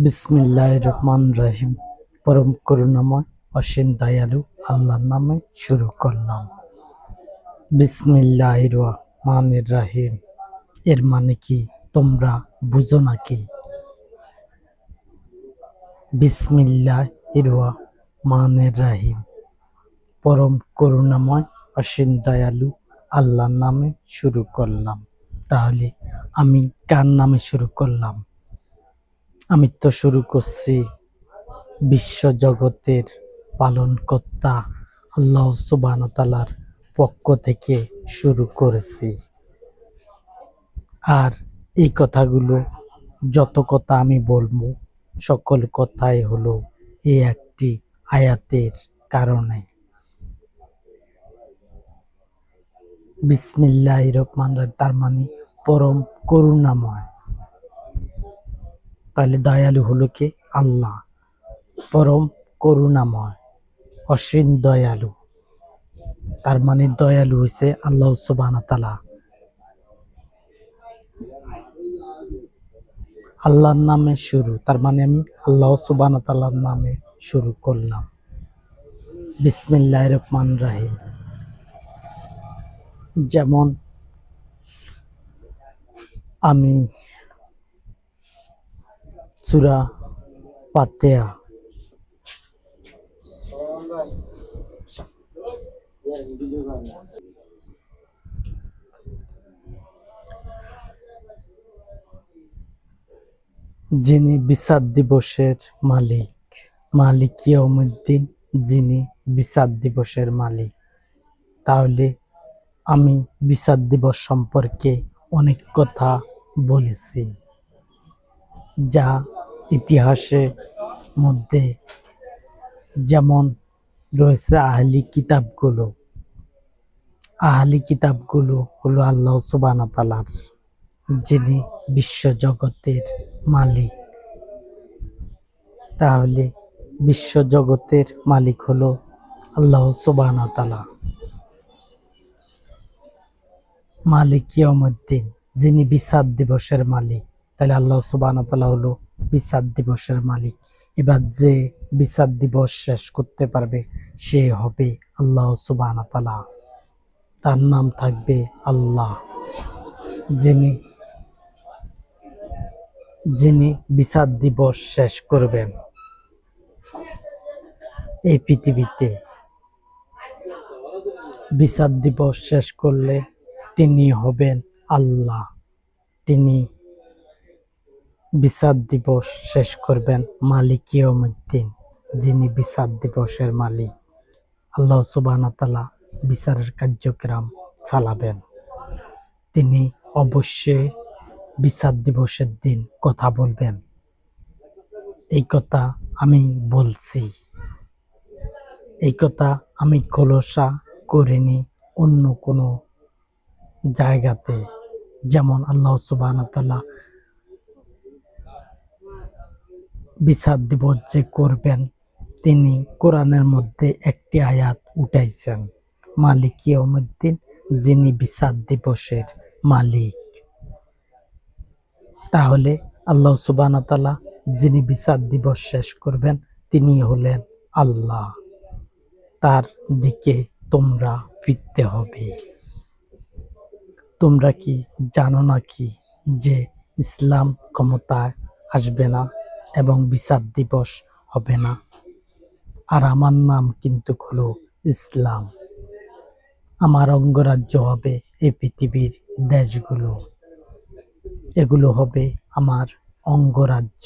বিসমিল্লাহির রহমানির রহিম। পরম করুণাময় অসীম দয়ালু আল্লাহর নামে শুরু করলাম। বিসমিল্লাহির রহমানির রহিম এর মানে কি তোমরা বুঝো নাকি? বিসমিল্লাহির রহমানির রহিম পরম করুণাময় অসীম দয়ালু আল্লাহর নামে শুরু করলাম। তাহলে আমি কার নামে শুরু করলাম? আমি তো শুরু করছি বিশ্বজগতের পালনকর্তা আল্লাহ সুবহানাহু ওয়া তাআলার পক্ষ থেকে শুরু করেছি। আর এই কথাগুলো যত কথা আমি বলবো সকল কথাই হলো এই একটি আয়াতের কারণে। বিসমিল্লাহির রহমানির রহিম তার মানে পরম করুণাময়। তাহলে দয়ালু হলো কে? আল্লাহ। পরম করুণাময় অসীম দয়ালু, তার মানে দয়ালু হইছে আল্লাহ সুবহানাহু ওয়া তাআলা। আল্লাহর নামে শুরু, তার মানে আমি আল্লাহ সুবহানাহু ওয়া তাআলার নামে শুরু করলাম। বিসমিল্লাহির রহমানির রহিম। যেমন আমি সূরা ফাতিহা যিনি বিচার দিবসের মালিক, মালিক ইয়াউমিদ্দিন, যিনি বিচার দিবসের মালিক। তাহলে আমি বিচার দিবস সম্পর্কে অনেক কথা বলেছি, যা ইতিহাসের মধ্যে যেমন রয়েছে আহলি কিতাবগুলো হলো আল্লাহ সুবহানাহু ওয়া তাআলার, যিনি বিশ্বজগতের মালিক। তাহলে বিশ্বজগতের মালিক হলো আল্লাহ সুবহানাহু ওয়া তাআলা। মালিক ইয়াউমিদ্দিন, যিনি বিচার দিবসের মালিক। তাহলে আল্লাহ সুবহানাহু ওয়া তাআলা হলো বিচার দিবসের মালিক। এবার যে বিচার দিবস শেষ করতে পারবে সে হবে আল্লাহ সুবহানাহু ওয়া তাআলা। তার নাম থাকবে আল্লাহ। যিনি বিচার দিবস শেষ করবেন এই পৃথিবীতে, বিচার দিবস শেষ করলে তিনি হবেন আল্লাহ। তিনি বিচার দিবস শেষ করবেন মালিক ইয়াউমিদ্দিন, যিনি বিচার দিবসের মালিক। আল্লাহ সুবহানাহু ওয়া তাআলা বিচারের কার্যক্রম চালাবেন। তিনি অবশ্যই বিচার দিবসের দিন কথা বলবেন। এই কথা আমি বলছি, এই কথা আমি খোলাসা করিনি অন্য কোনো জায়গাতে। যেমন আল্লাহ সুবহানাহু ওয়া তাআলা বিচার দিবস যে করবেন, তিনি কোরআনের মধ্যে একটি আয়াত উঠাইছেন, মালিক ইয়াউমিদ্দিন, যিনি বিচার দিবসের মালিক। তাহলে আল্লাহ সুবহানাহু ওয়া তাআলা যিনি বিচার দিবস শেষ করবেন তিনি হলেন আল্লাহ। তার দিকে তোমরা ফিরতে হবে। তোমরা কি জানো নাকি যে ইসলাম ক্ষমতায় আসবে না এবং বিচার দিবস হবে না? আর আমার নাম কিন্তু হলো ইসলাম। আমার অঙ্গরাজ্য হবে এই পৃথিবীর দেশগুলো, এগুলো হবে আমার অঙ্গরাজ্য।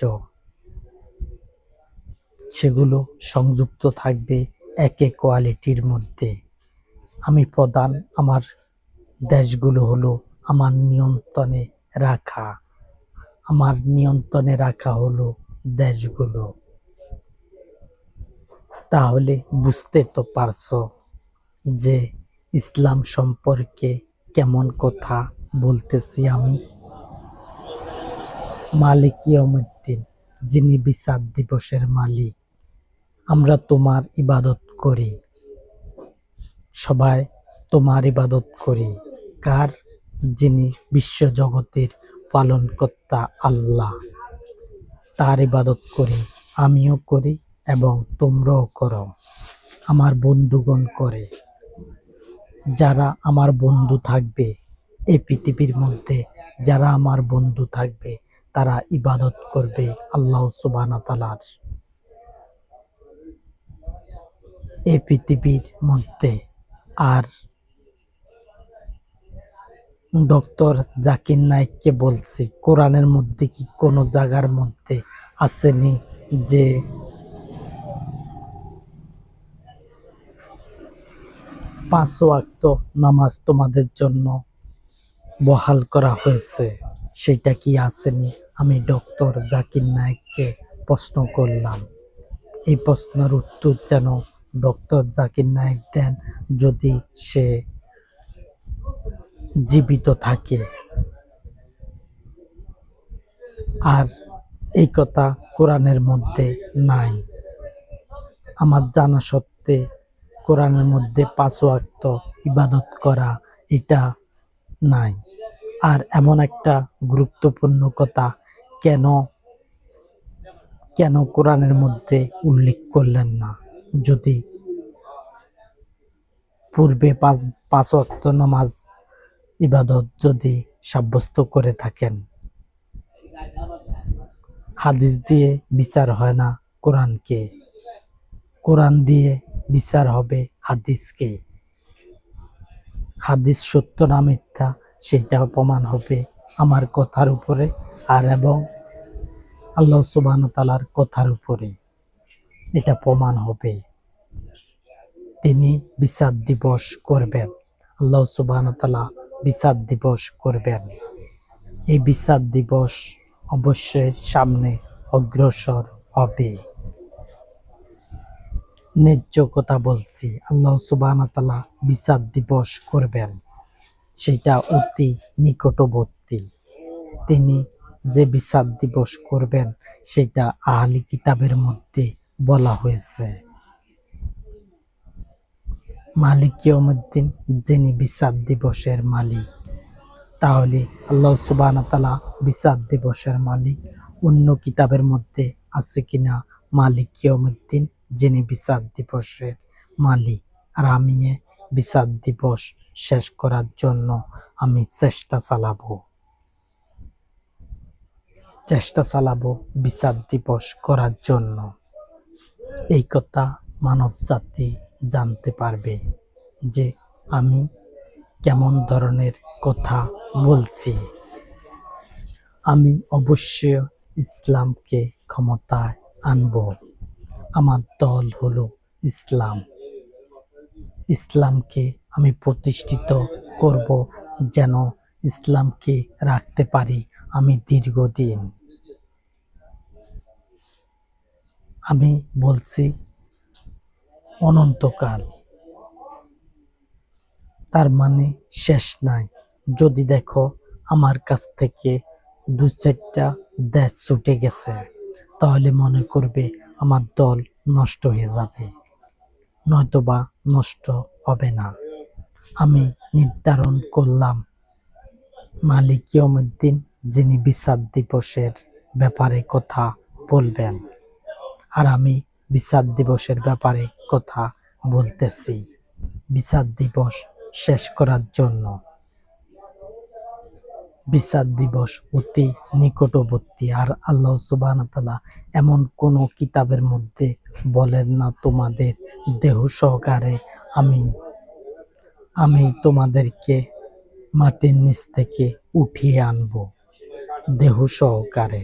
সেগুলো সংযুক্ত থাকবে একে কোয়ালিটির মধ্যে। আমি প্রধান, আমার দেশগুলো হলো আমার নিয়ন্ত্রণে রাখা। আমার নিয়ন্ত্রণে রাখা হলো দেশগুলো। তাহলে বুঝতে তো পারছো যে ইসলাম সম্পর্কে কেমন কথা বলতেছি আমি। মালিক ইয়াউমিদ্দিন, যিনি বিচার দিবসের মালিক। আমরা তোমার ইবাদত করি, সবাই তোমার ইবাদত করি। কার? যিনি বিশ্বজগতের পালনকর্তা আল্লাহ, তার ইবাদত করি, আমিও করি এবং তোমরাও করো, আমার বন্ধুগণ করে। যারা আমার বন্ধু থাকবে এই পৃথিবীর মধ্যে, যারা আমার বন্ধু থাকবে তারা ইবাদত করবে আল্লাহ সুবহানাহু ওয়া তাআলার। এই পৃথিবীর মধ্যে আর ডক্টর জাকির নায়েককে বলছি, কোরআনের মধ্যে কি কোনো জায়গার মধ্যে আসেনি যে 5 ওয়াক্ত নামাজ তোমাদের জন্য বহাল করা হয়েছে? সেটা কি আসেনি? আমি ডক্টর জাকির নায়েককে প্রশ্ন করলাম। এই প্রশ্নের উত্তর যেন ডক্টর জাকির নায়েক দেন, যদি সে জীবিত থাকে। আর এই কথা কোরআনের মধ্যে নাই। আমার জানা সত্ত্বে কোরআনের মধ্যে 5 ওয়াক্ত ইবাদত করা এটা নাই। আর এমন একটা গুরুত্বপূর্ণ কথা কেন কেন কোরআনের মধ্যে উল্লেখ করলেন না? যদি পূর্বে পাঁচ ওয়াক্ত নামাজ ইবাদত যদি সাব্যস্ত করে থাকেন, হাদিস দিয়ে বিচার হয় না কোরআনকে, কোরআন দিয়ে বিচার হবে হাদিসকে। হাদিস সত্য না মিথ্যা সেটা প্রমাণ হবে আমার কথার উপরে আর এবং আল্লাহ সুবহানাহু ওয়া তাআলার কথার উপরে এটা প্রমাণ হবে। তিনি বিচার দিবস করবেন, আল্লাহ সুবহানাহু ওয়া তাআলা বিচার দিবস করবেন। এই বিচার দিবস অবশ্যই সামনে অগ্রসর হবে। ন্যায্য কথা বলছি, আল্লাহ সুবহানাহু ওয়া তাআলা বিচার দিবস করবেন, সেটা অতি নিকটবর্তী। তিনি যে বিচার দিবস করবেন সেটা আহলি কিতাবের মধ্যে বলা হয়েছে। মালিক ইয়াউমিদ্দিন যিনি বিচার দিবসের মালিক, তাহলে আল্লাহ সুবহানাহু ওয়া তাআলা বিচার দিবসের মালিক। অন্য কিতাবের মধ্যে আছে কিনা মালিক ইয়াউমিদ্দিন যিনি বিচার দিবসের মালিক? আর আমি বিচার দিবস শেষ করার জন্য আমি চেষ্টা চালাবো বিচার দিবস করার জন্য। এই কথা মানব জাতি জানতে পারবে যে আমি কেমন ধরনের কথা বলছি। আমি অবশ্যই ইসলামকে ক্ষমতায় আনব। আমার দল হলো ইসলাম। ইসলামকে আমি প্রতিষ্ঠিত করব, যেন ইসলামকে রাখতে পারি আমি দীর্ঘদিন। আমি বলছি অনন্তকাল, তার মানে শেষ নাই। যদি দেখো আমার কাছ থেকে 2-4টা দেশ ছুটে গেছে, তাহলে মনে করবে আমার দল নষ্ট হয়ে যাবে, নয়তোবা নষ্ট হবে না। আমি নির্ধারণ করলাম মালিক ইয়াউমিদ্দিন যিনি বিচার দিবসের ব্যাপারে কথা বলবেন, আর আমি বিচার দিবসের ব্যাপারে কথা বলতেছি বিচার দিবস শেষ করার জন্য। বিচার দিবস অতি নিকটবর্তী। আর আল্লাহ সুবহানাহু ওয়া তাআলা এমন কোন কিতাবের মধ্যে বলেন না তোমাদের দেহ সহকারে আমি তোমাদেরকে মাটির নিচ থেকে উঠিয়ে আনব, দেহ সহকারে।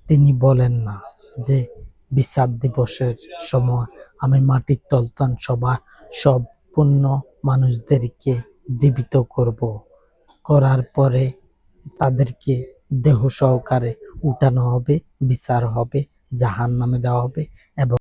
তিনি বলেন না যে বিচার দিবসের সময় আমি মাটির তলতান সম্পূর্ণ মানুষদেরকে জীবিত করব, করার পরে তাদেরকে দেহ সহকারে উঠানো হবে, বিচার হবে, জাহান্নামে দেওয়া হবে এবং